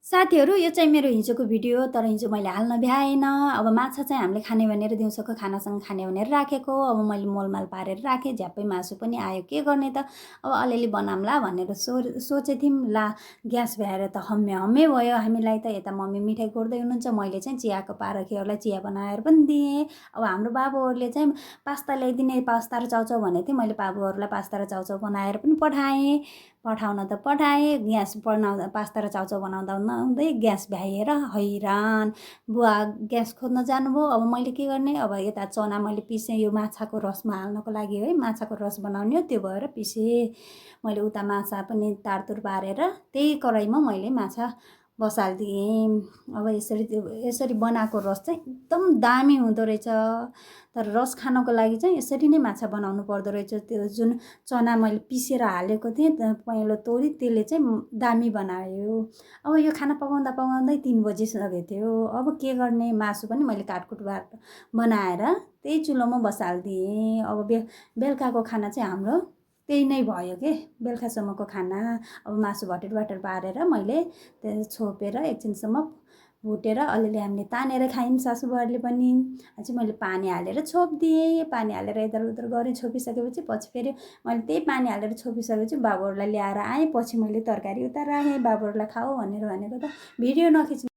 साथीहरू यो चाहिँ मेरो हिजोको भिडियो हो, तर हिजो मैले हाल्न भ्याएन। अब माछा चाहिँ हामीले खाने भनेर दिउँसोको खानासँग खाने भनेर राखेको। अब मैले मोलमाल पारेर राखेँ, झ्याप्पै मासु पनि आयो, के गर्ने त? अब अलिअलि बनाऊँला भनेर सोचेको थियौँ। ला ग्यास भ्याएर त हम्मे हम्मे भयो हामीलाई त। यता मम्मी मिठाई कोर्दै हुनुहुन्छ, मैले चाहिँ चियाको पारखीहरूलाई चिया बनाएर पनि दिएँ। अब हाम्रो बाबुहरूले चाहिँ पास्ता ल्याइदिने, पास्ता र चाउचाउ भनेको थिएँ। मैले बाबुहरूलाई पास्ता र चाउचाउ बनाएर पनि पठाएँ। पठाउन त पठाएँ, ग्यास बनाउँदा पास्ता र चाउचाउ बनाउँदा बनाउँदै ग्यास भ्याइएर हैरान। बुवा ग्यास खोज्न जानुभयो। अब मैले के गर्ने? अब यता चना मैले पिसेँ, यो माछाको रसमा हाल्नको लागि है, माछाको रस बनाउने हो, त्यो भएर पिसेँ। मैले उता माछा पनि तारतुर पारेर त्यही कराईमा मैले माछा बसालिदिएँ। अब यसरी बनाएको रस चाहिँ एकदम दामी हुँदो रहेछ। तर रस खानको लागि चाहिँ यसरी नै माछा बनाउनु पर्दो रहेछ। त्यो जुन चना मैले पिसेर हालेको थिएँ पहेँलो तोरी, त्यसले चाहिँ दामी बनायो। अब यो खाना पकाउँदा पकाउँदै 3 बजिसकेको थियो। अब के गर्ने? मासु पनि मैले काटकुट बनाएर त्यही चुलोमा बसालिदिएँ। अब बेलुकाको खाना चाहिँ हाम्रो त्यही नै भयो के, बेलुकासम्मको खाना। अब मासु भटेर पारेर मैले त्यो छोपेर एकछिनसम्म भुटेर अलिअलि हामीले तानेर खायौँ सासूबुवाहरूले पनि। अझै मैले पानी हालेर छोपिदिएँ। पानी हालेर इधर गरेँ, छोपिसकेपछि पछि फेरि मैले त्यही पानी हालेर छोपिसकेपछि बाबुहरूलाई ल्याएर आएँ। पछि मैले तरकारी उता राखेँ, बाबुहरूलाई खाऊ भनेर भनेको त भिडियो नखिच्नु।